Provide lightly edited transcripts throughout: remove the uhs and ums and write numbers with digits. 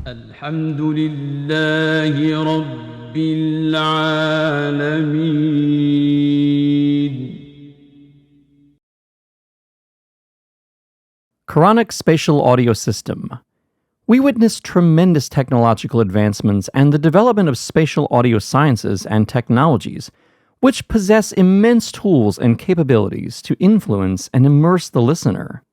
الحمد لله رب العالمين. Quranic Spatial Audio System. We witness tremendous technological advancements and the development of spatial audio sciences and technologies, which possess immense tools and capabilities to influence and immerse the listener.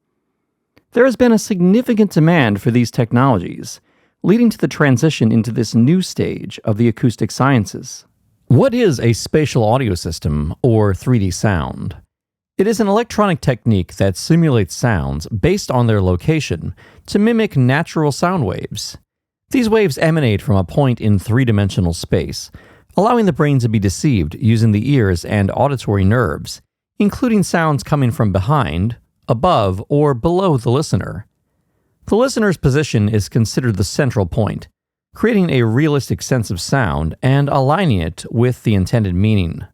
There has been a significant demand for these technologies, leading to the transition into this new stage of the acoustic sciences. What is a spatial audio system, or 3D sound? It is an electronic technique that simulates sounds based on their location to mimic natural sound waves. These waves emanate from a point in three-dimensional space, allowing the brain to be deceived using the ears and auditory nerves, including sounds coming from behind, above, or below the listener. The listener's position is considered the central point, creating a realistic sense of sound and aligning it with the intended meaning.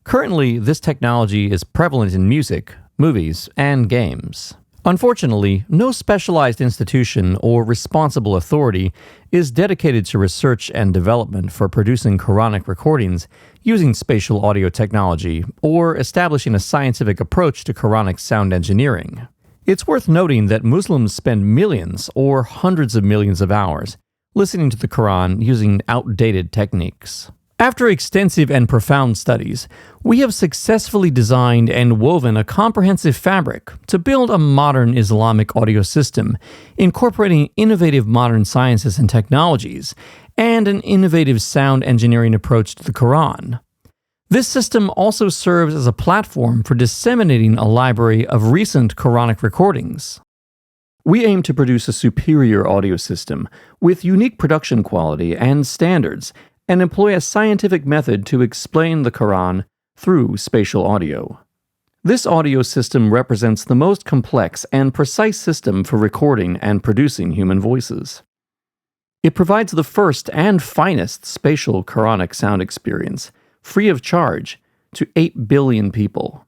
Currently, this technology is prevalent in music, movies, and games. Unfortunately, no specialized institution or responsible authority is dedicated to research and development for producing Quranic recordings using spatial audio technology or establishing a scientific approach to Quranic sound engineering. It's worth noting that Muslims spend millions or hundreds of millions of hours listening to the Quran using outdated techniques. After extensive and profound studies, we have successfully designed and woven a comprehensive fabric to build a modern Islamic audio system, incorporating innovative modern sciences and technologies, and an innovative sound engineering approach to the Quran. This system also serves as a platform for disseminating a library of recent Quranic recordings. We aim to produce a superior audio system with unique production quality and standards, and employ a scientific method to explain the Quran through spatial audio. This audio system represents the most complex and precise system for recording and producing human voices. It provides the first and finest spatial Quranic sound experience, free of charge, to 8 billion people.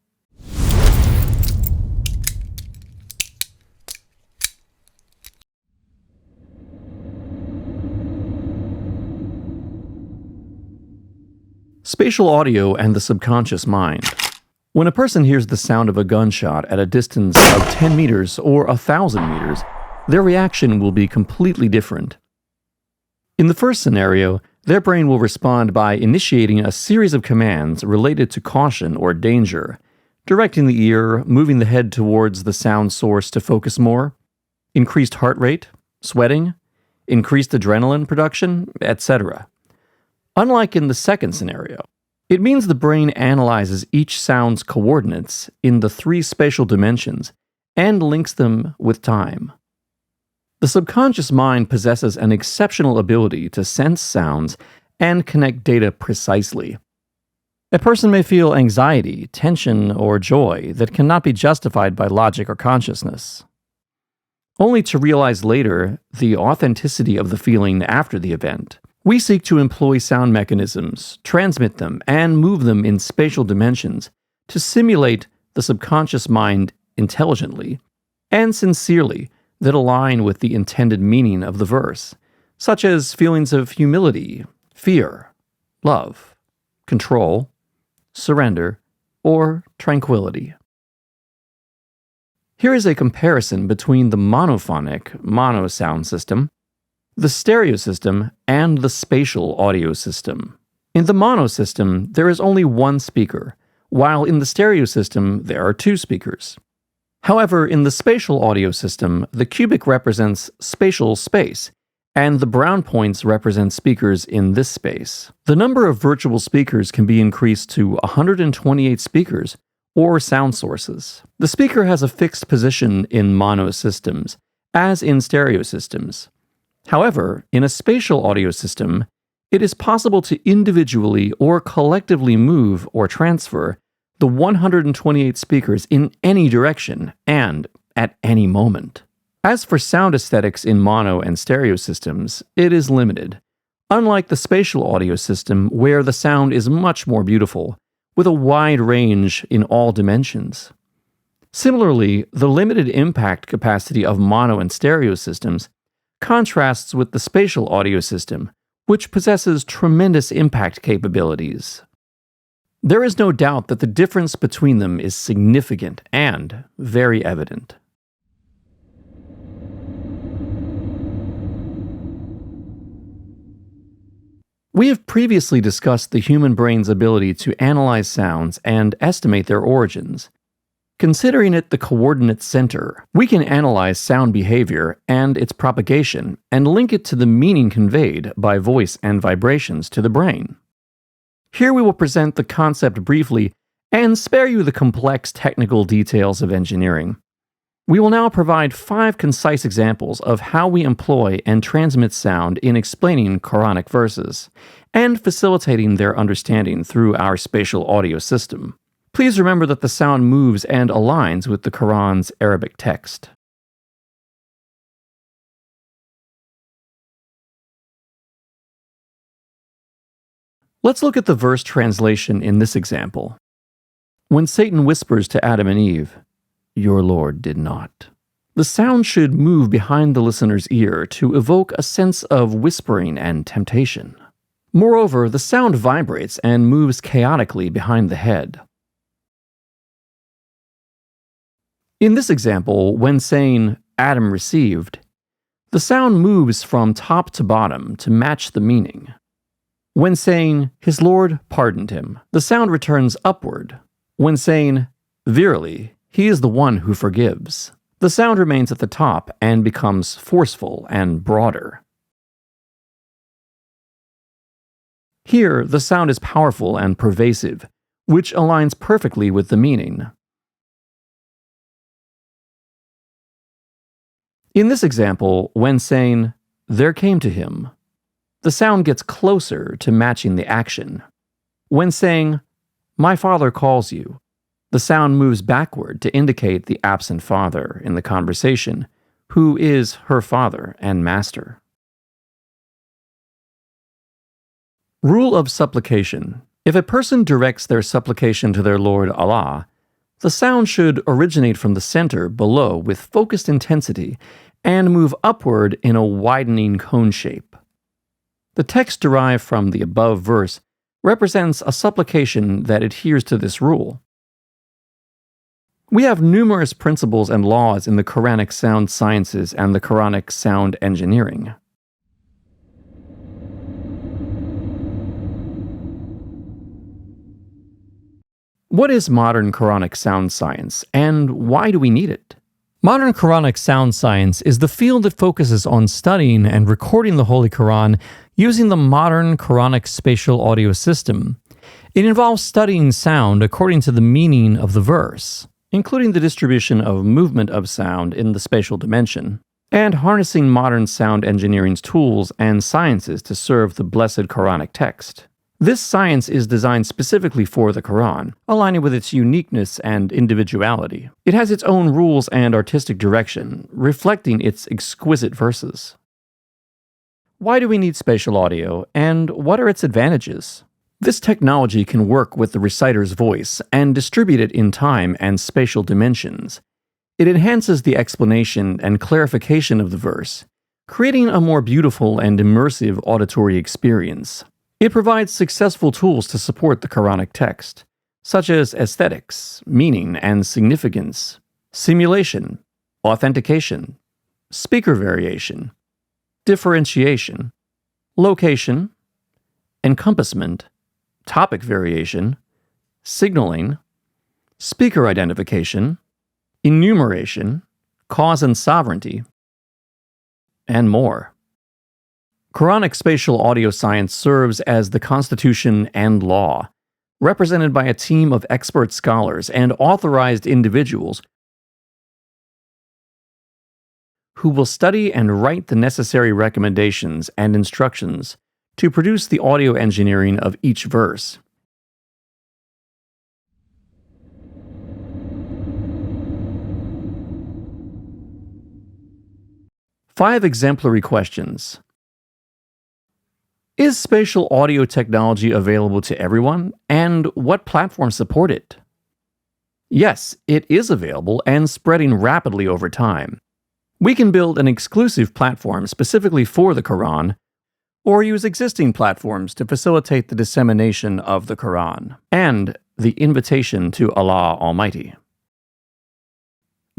Spatial audio and the subconscious mind. When a person hears the sound of a gunshot at a distance of 10 meters or 1,000 meters, their reaction will be completely different. In the first scenario, their brain will respond by initiating a series of commands related to caution or danger, directing the ear, moving the head towards the sound source to focus more, increased heart rate, sweating, increased adrenaline production, etc. Unlike in the second scenario, it means the brain analyzes each sound's coordinates in the 3 spatial dimensions and links them with time. The subconscious mind possesses an exceptional ability to sense sounds and connect data precisely. A person may feel anxiety, tension, or joy that cannot be justified by logic or consciousness, only to realize later the authenticity of the feeling after the event. We seek to employ sound mechanisms, transmit them, and move them in spatial dimensions to simulate the subconscious mind intelligently and sincerely that align with the intended meaning of the verse, such as feelings of humility, fear, love, control, surrender, or tranquility. Here is a comparison between the monophonic mono sound system, the stereo system, and the spatial audio system. In the mono system, there is only one speaker, while in the stereo system, there are 2 speakers. However, in the spatial audio system, the cubic represents spatial space, and the brown points represent speakers in this space. The number of virtual speakers can be increased to 128 speakers, or sound sources. The speaker has a fixed position in mono systems, as in stereo systems. However, in a spatial audio system, it is possible to individually or collectively move or transfer the 128 speakers in any direction and at any moment. As for sound aesthetics in mono and stereo systems, it is limited, unlike the spatial audio system where the sound is much more beautiful, with a wide range in all dimensions. Similarly, the limited impact capacity of mono and stereo systems contrasts with the spatial audio system, which possesses tremendous impact capabilities. There is no doubt that the difference between them is significant and very evident. We have previously discussed the human brain's ability to analyze sounds and estimate their origins. Considering it the coordinate center, we can analyze sound behavior and its propagation and link it to the meaning conveyed by voice and vibrations to the brain. Here we will present the concept briefly and spare you the complex technical details of engineering. We will now provide 5 concise examples of how we employ and transmit sound in explaining Quranic verses, and facilitating their understanding through our spatial audio system. Please remember that the sound moves and aligns with the Quran's Arabic text. Let's look at the verse translation in this example. When Satan whispers to Adam and Eve, "Your Lord did not," the sound should move behind the listener's ear to evoke a sense of whispering and temptation. Moreover, the sound vibrates and moves chaotically behind the head. In this example, when saying, "Adam received," the sound moves from top to bottom to match the meaning. When saying, "His Lord pardoned him," the sound returns upward. When saying, "Verily, He is the one who forgives," the sound remains at the top and becomes forceful and broader. Here, the sound is powerful and pervasive, which aligns perfectly with the meaning. In this example, when saying, "There came to him," the sound gets closer to matching the action. When saying, "My father calls you," the sound moves backward to indicate the absent father in the conversation, who is her father and master. Rule of supplication. If a person directs their supplication to their Lord Allah, the sound should originate from the center below with focused intensity and move upward in a widening cone shape. The text derived from the above verse represents a supplication that adheres to this rule. We have numerous principles and laws in the Quranic sound sciences and the Quranic sound engineering. What is modern Quranic sound science, and why do we need it? Modern Quranic sound science is the field that focuses on studying and recording the Holy Quran using the modern Quranic Spatial audio system. It involves studying sound according to the meaning of the verse, including the distribution of movement of sound in the spatial dimension, and harnessing modern sound engineering's tools and sciences to serve the blessed Quranic text. This science is designed specifically for the Quran, aligning with its uniqueness and individuality. It has its own rules and artistic direction, reflecting its exquisite verses. Why do we need spatial audio, and what are its advantages? This technology can work with the reciter's voice and distribute it in time and spatial dimensions. It enhances the explanation and clarification of the verse, creating a more beautiful and immersive auditory experience. It provides successful tools to support the Quranic text, such as aesthetics, meaning and significance, simulation, authentication, speaker variation, differentiation, location, encompassment, topic variation, signaling, speaker identification, enumeration, cause and sovereignty, and more. Quranic spatial audio science serves as the constitution and law, represented by a team of expert scholars and authorized individuals who will study and write the necessary recommendations and instructions to produce the audio engineering of each verse. Five exemplary questions. Is spatial audio technology available to everyone, and what platforms support it? Yes, it is available and spreading rapidly over time. We can build an exclusive platform specifically for the Quran, or use existing platforms to facilitate the dissemination of the Quran and the invitation to Allah Almighty.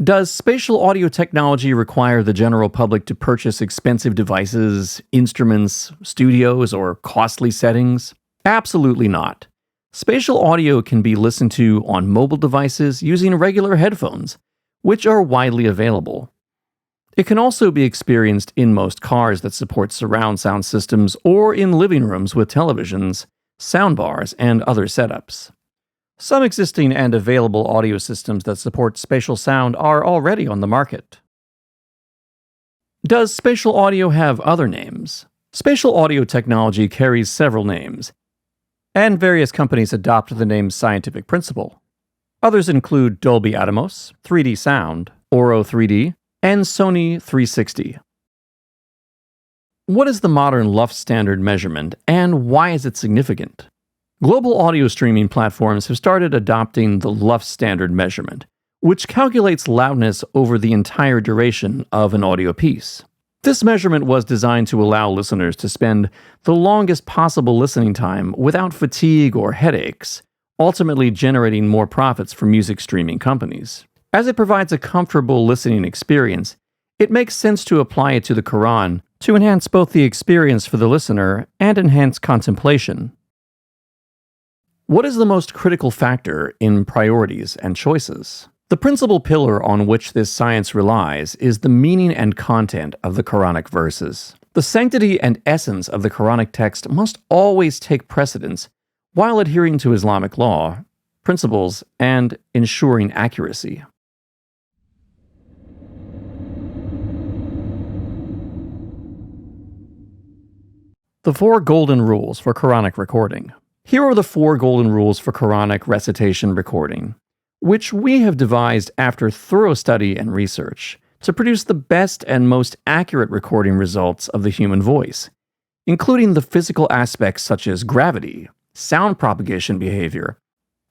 Does spatial audio technology require the general public to purchase expensive devices, instruments, studios, or costly settings? Absolutely not. Spatial audio can be listened to on mobile devices using regular headphones, which are widely available. It can also be experienced in most cars that support surround sound systems or in living rooms with televisions, soundbars, and other setups. Some existing and available audio systems that support spatial sound are already on the market. Does spatial audio have other names? Spatial audio technology carries several names, and various companies adopt the name scientific principle. Others include Dolby Atmos, 3D sound, Oro 3D, and Sony 360. What is the modern LUF standard measurement, and why is it significant? Global audio streaming platforms have started adopting the LUF standard measurement, which calculates loudness over the entire duration of an audio piece. This measurement was designed to allow listeners to spend the longest possible listening time without fatigue or headaches, ultimately generating more profits for music streaming companies. As it provides a comfortable listening experience, it makes sense to apply it to the Quran to enhance both the experience for the listener and enhance contemplation. What is the most critical factor in priorities and choices? The principal pillar on which this science relies is the meaning and content of the Quranic verses. The sanctity and essence of the Quranic text must always take precedence while adhering to Islamic law, principles, and ensuring accuracy. The 4 golden rules for Quranic recording. Here are the 4 golden rules for Quranic recitation recording, which we have devised after thorough study and research to produce the best and most accurate recording results of the human voice, including the physical aspects such as gravity, sound propagation behavior,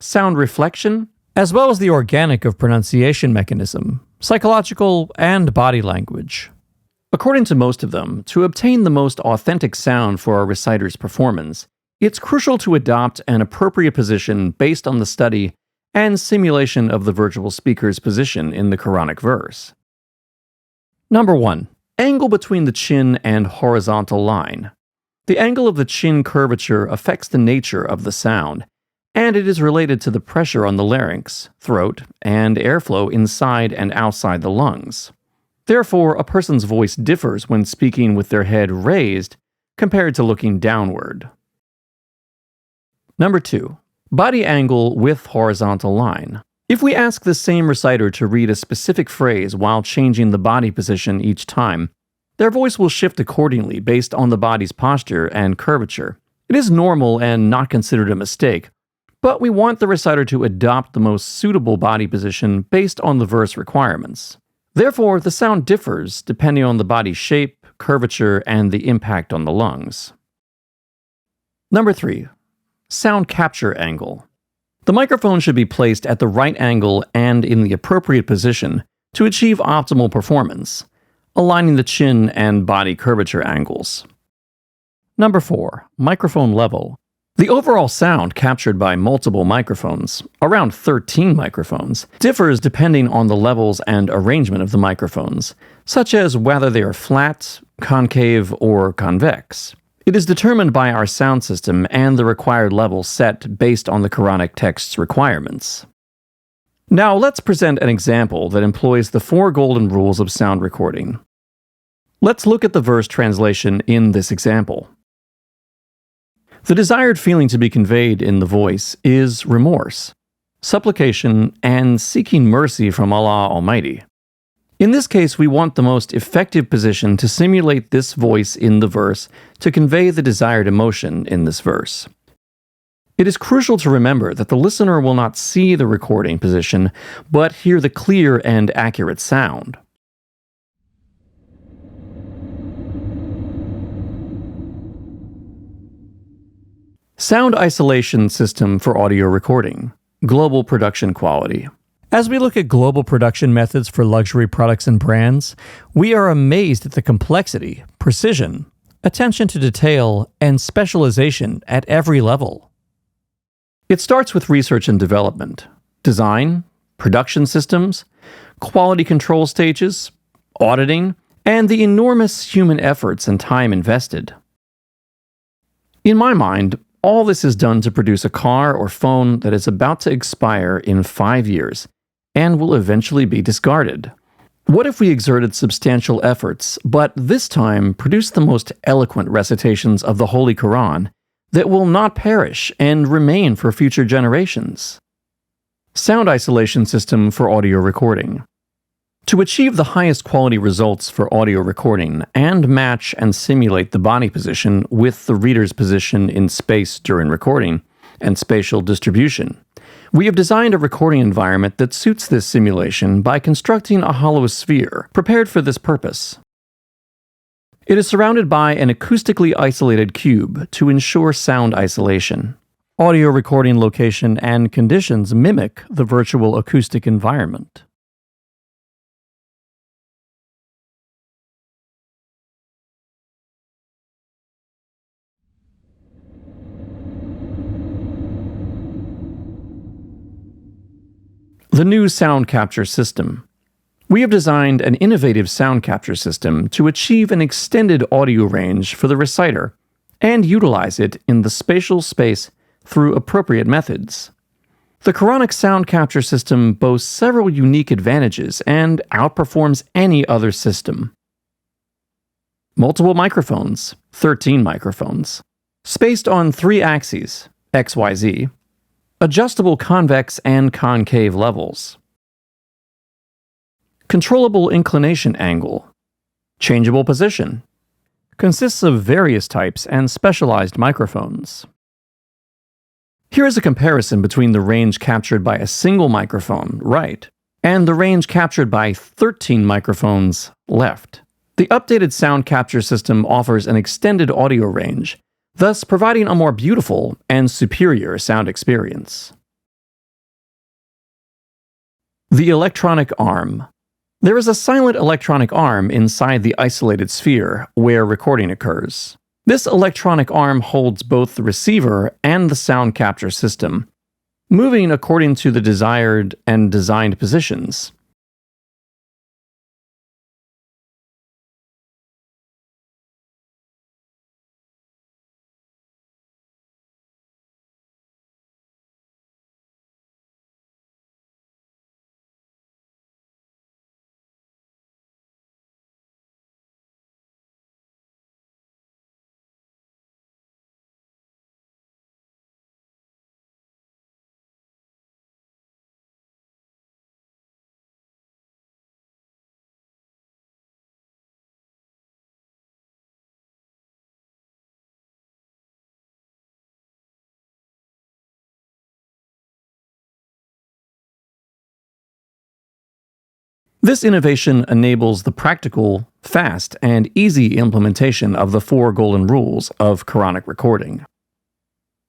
sound reflection, as well as the organic of pronunciation mechanism, psychological, and body language. According to most of them, to obtain the most authentic sound for a reciter's performance, it's crucial to adopt an appropriate position based on the study and simulation of the virtual speaker's position in the Quranic verse. Number 1. Angle between the chin and horizontal line. The angle of the chin curvature affects the nature of the sound, and it is related to the pressure on the larynx, throat, and airflow inside and outside the lungs. Therefore, a person's voice differs when speaking with their head raised compared to looking downward. Number 2. Body angle with horizontal line. If we ask the same reciter to read a specific phrase while changing the body position each time, their voice will shift accordingly based on the body's posture and curvature. It is normal and not considered a mistake, but we want the reciter to adopt the most suitable body position based on the verse requirements. Therefore, the sound differs depending on the body's shape, curvature, and the impact on the lungs. Number 3. Sound capture angle. The microphone should be placed at the right angle and in the appropriate position to achieve optimal performance, aligning the chin and body curvature angles. Number 4. Microphone level. The overall sound captured by multiple microphones, around 13 microphones, differs depending on the levels and arrangement of the microphones, such as whether they are flat, concave, or convex. It is determined by our sound system and the required level set based on the Quranic text's requirements. Now let's present an example that employs the 4 golden rules of sound recording. Let's look at the verse translation in this example. The desired feeling to be conveyed in the voice is remorse, supplication, and seeking mercy from Allah Almighty. In this case, we want the most effective position to simulate this voice in the verse to convey the desired emotion in this verse. It is crucial to remember that the listener will not see the recording position, but hear the clear and accurate sound. Sound isolation system for audio recording. Global production quality. As we look at global production methods for luxury products and brands, we are amazed at the complexity, precision, attention to detail, and specialization at every level. It starts with research and development, design, production systems, quality control stages, auditing, and the enormous human efforts and time invested. In my mind, all this is done to produce a car or phone that is about to expire in 5 years and will eventually be discarded. What if we exerted substantial efforts, but this time produced the most eloquent recitations of the Holy Quran that will not perish and remain for future generations? Sound isolation system for audio recording. To achieve the highest quality results for audio recording and match and simulate the body position with the reader's position in space during recording and spatial distribution, we have designed a recording environment that suits this simulation by constructing a hollow sphere prepared for this purpose. It is surrounded by an acoustically isolated cube to ensure sound isolation. Audio recording location and conditions mimic the virtual acoustic environment. The new sound capture system. We have designed an innovative sound capture system to achieve an extended audio range for the reciter and utilize it in the spatial space through appropriate methods. The Quranic sound capture system boasts several unique advantages and outperforms any other system. Multiple microphones, 13 microphones, spaced on 3 axes, XYZ, adjustable convex and concave levels, controllable inclination angle, changeable position, consists of various types and specialized microphones. Here is a comparison between the range captured by a single microphone, right, and the range captured by 13 microphones, left. The updated sound capture system offers an extended audio range, thus providing a more beautiful and superior sound experience. The electronic arm. There is a silent electronic arm inside the isolated sphere where recording occurs. This electronic arm holds both the receiver and the sound capture system, moving according to the desired and designed positions. This innovation enables the practical, fast, and easy implementation of the 4 golden rules of Quranic recording.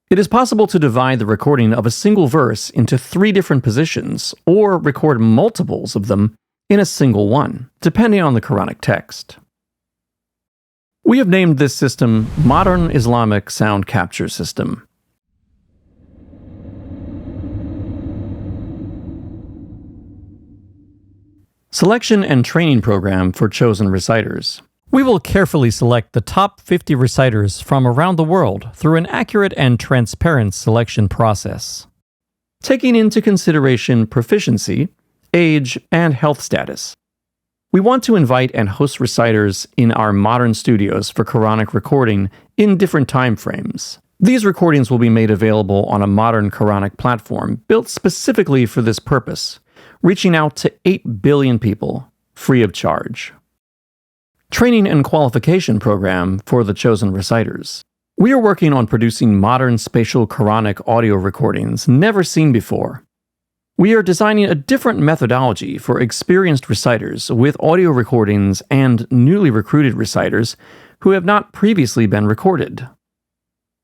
It is possible to divide the recording of a single verse into 3 different positions, or record multiples of them in a single one, depending on the Quranic text. We have named this system Modern Islamic Sound Capture System. Selection and training program for chosen reciters. We will carefully select the top 50 reciters from around the world through an accurate and transparent selection process, taking into consideration proficiency, age, and health status. We want to invite and host reciters in our modern studios for Quranic recording in different time frames. These recordings will be made available on a modern Quranic platform built specifically for this purpose, reaching out to 8 billion people, free of charge. Training and qualification program for the chosen reciters. We are working on producing modern spatial Quranic audio recordings never seen before. We are designing a different methodology for experienced reciters with audio recordings and newly recruited reciters who have not previously been recorded.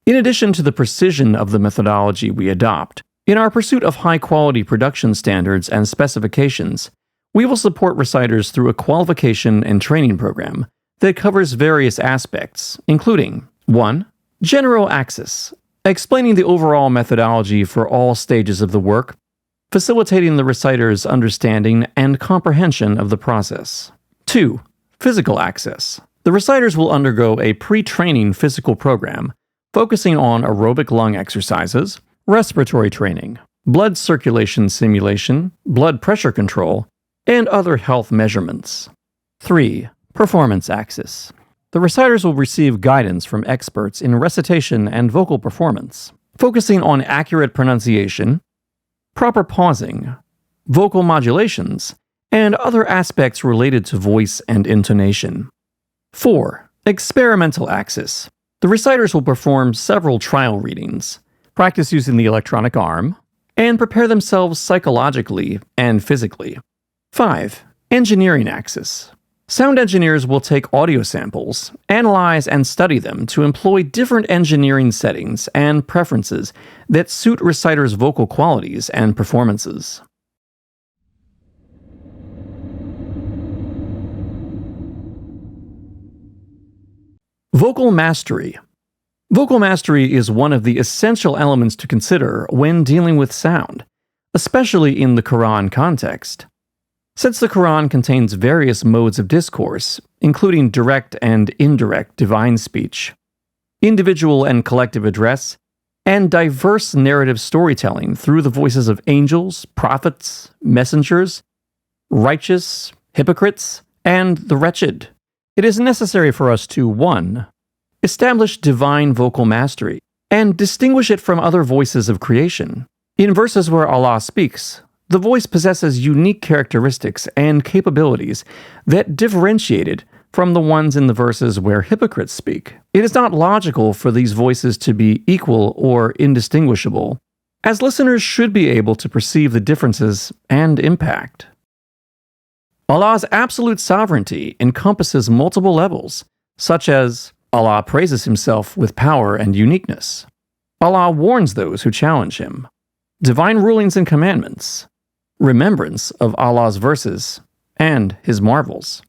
In addition to the precision of the methodology we adopt, In our pursuit of high-quality production standards and specifications, we will support reciters through a qualification and training program that covers various aspects, including 1. General access, explaining the overall methodology for all stages of the work, facilitating the reciter's understanding and comprehension of the process. 2. Physical access. The reciters will undergo a pre-training physical program focusing on aerobic lung exercises, respiratory training, blood circulation simulation, blood pressure control, and other health measurements. 3. Performance access. The reciters will receive guidance from experts in recitation and vocal performance, focusing on accurate pronunciation, proper pausing, vocal modulations, and other aspects related to voice and intonation. 4. Experimental access. The reciters will perform several trial readings, practice using the electronic arm, and prepare themselves psychologically and physically. 5. Engineering access. Sound engineers will take audio samples, analyze and study them to employ different engineering settings and preferences that suit reciters' vocal qualities and performances. Vocal mastery. Vocal mastery is one of the essential elements to consider when dealing with sound, especially in the Quran context. Since the Quran contains various modes of discourse, including direct and indirect divine speech, individual and collective address, and diverse narrative storytelling through the voices of angels, prophets, messengers, righteous, hypocrites, and the wretched, it is necessary for us to 1. Establish divine vocal mastery, and distinguish it from other voices of creation. In verses where Allah speaks, the voice possesses unique characteristics and capabilities that differentiate it from the ones in the verses where hypocrites speak. It is not logical for these voices to be equal or indistinguishable, as listeners should be able to perceive the differences and impact. Allah's absolute sovereignty encompasses multiple levels, such as Allah praises Himself with power and uniqueness. Allah warns those who challenge Him. Divine rulings and commandments. Remembrance of Allah's verses and His marvels.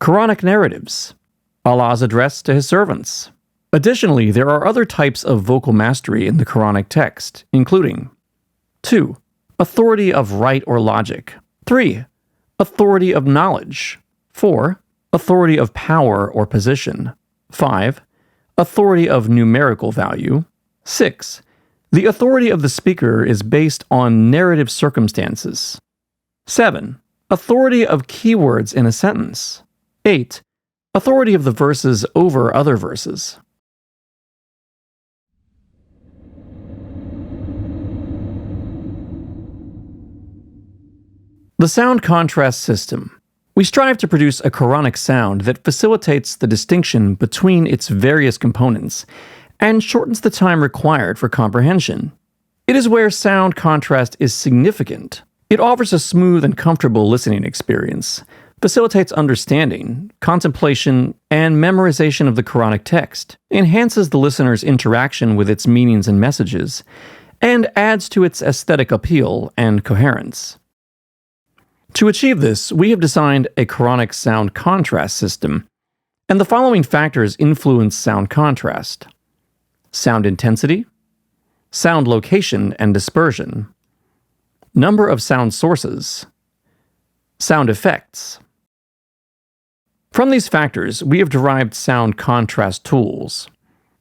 Quranic narratives. Allah's address to His servants. Additionally, there are other types of vocal mastery in the Quranic text, including 2. Authority of right or logic. 3. Authority of knowledge. 4. Authority of power or position. 5. Authority of numerical value. 6. The authority of the speaker is based on narrative circumstances. 7. Authority of keywords in a sentence. 8. Authority of the verses over other verses. The sound contrast system. We strive to produce a Quranic sound that facilitates the distinction between its various components and shortens the time required for comprehension. It is where sound contrast is significant. It offers a smooth and comfortable listening experience, facilitates understanding, contemplation, and memorization of the Quranic text, enhances the listener's interaction with its meanings and messages, and adds to its aesthetic appeal and coherence. To achieve this, we have designed a Quranic sound contrast system, and the following factors influence sound contrast: sound intensity, sound location and dispersion, number of sound sources, sound effects. From these factors, we have derived sound contrast tools.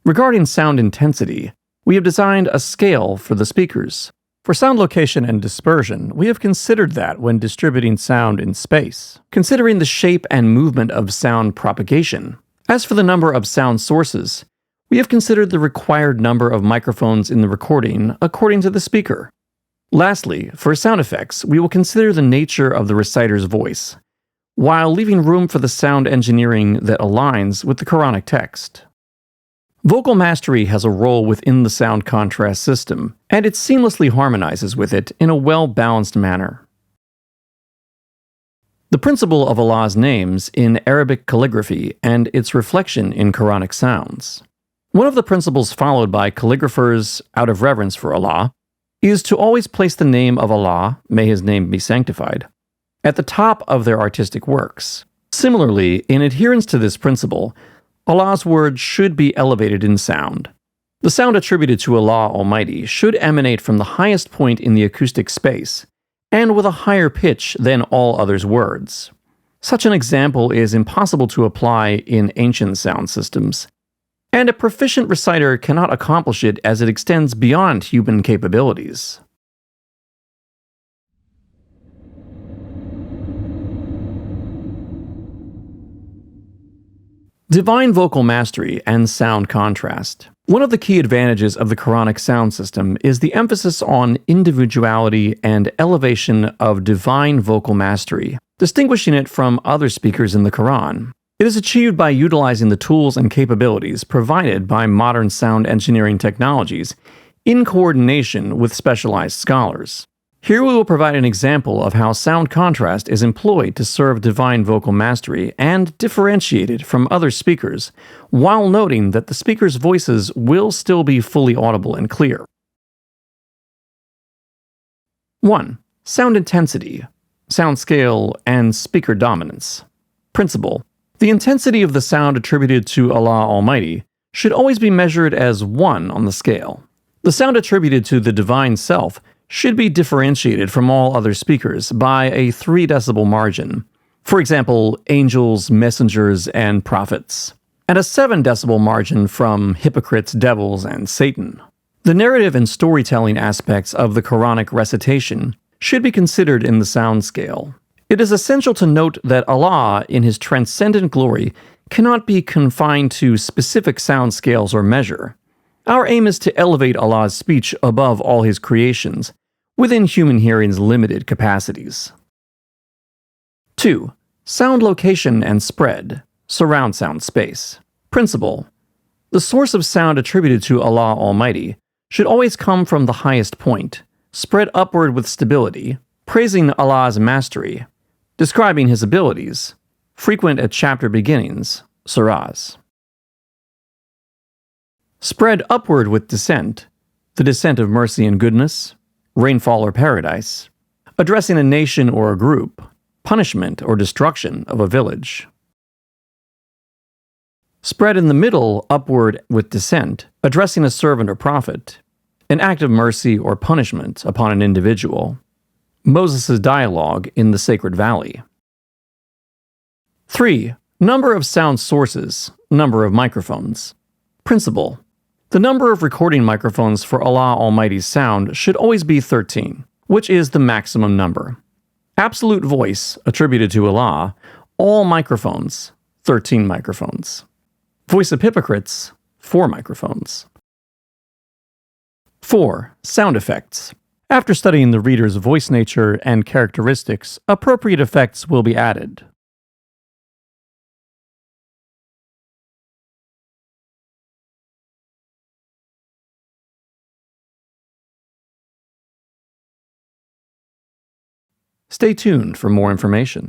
Regarding sound intensity, we have designed a scale for the speakers. For sound location and dispersion, we have considered that when distributing sound in space, considering the shape and movement of sound propagation. As for the number of sound sources, we have considered the required number of microphones in the recording according to the speaker. Lastly, for sound effects, we will consider the nature of the reciter's voice, while leaving room for the sound engineering that aligns with the Quranic text. Vocal mastery has a role within the sound contrast system, and it seamlessly harmonizes with it in a well-balanced manner. The principle of Allah's names in Arabic calligraphy and its reflection in Quranic sounds. One of the principles followed by calligraphers out of reverence for Allah is to always place the name of Allah, may His name be sanctified, at the top of their artistic works. Similarly, in adherence to this principle, Allah's word should be elevated in sound. The sound attributed to Allah Almighty should emanate from the highest point in the acoustic space, and with a higher pitch than all others' words. Such an example is impossible to apply in ancient sound systems, and a proficient reciter cannot accomplish it as it extends beyond human capabilities. Divine vocal mastery and sound contrast. One of the key advantages of the Quranic sound system is the emphasis on individuality and elevation of divine vocal mastery, distinguishing it from other speakers in the Quran. It is achieved by utilizing the tools and capabilities provided by modern sound engineering technologies in coordination with specialized scholars. Here we will provide an example of how sound contrast is employed to serve divine vocal mastery and differentiate it from other speakers, while noting that the speakers' voices will still be fully audible and clear. 1. Sound intensity, sound scale, and speaker dominance. Principle. The intensity of the sound attributed to Allah Almighty should always be measured as 1 on the scale. The sound attributed to the Divine Self should be differentiated from all other speakers by a 3 decibel margin. For example, angels, messengers, and prophets. And a 7 decibel margin from hypocrites, devils, and Satan. The narrative and storytelling aspects of the Quranic recitation should be considered in the sound scale. It is essential to note that Allah, in His transcendent glory, cannot be confined to specific sound scales or measure. Our aim is to elevate Allah's speech above all His creations, within human hearing's limited capacities. 2. Sound location and spread, surround sound space. Principle. The source of sound attributed to Allah Almighty should always come from the highest point, spread upward with stability, praising Allah's mastery, describing His abilities, frequent at chapter beginnings, surahs. Spread upward with descent, the descent of mercy and goodness, rainfall or paradise, addressing a nation or a group, punishment or destruction of a village. Spread in the middle upward with descent, addressing a servant or prophet, an act of mercy or punishment upon an individual. Moses' dialogue in the Sacred Valley. 3. Number of sound sources, number of microphones. Principle. The number of recording microphones for Allah Almighty's sound should always be 13, which is the maximum number. Absolute voice, attributed to Allah, all microphones, 13 microphones. Voice of hypocrites, 4 microphones. 4. Sound effects. After studying the reader's voice nature and characteristics, appropriate effects will be added. Stay tuned for more information.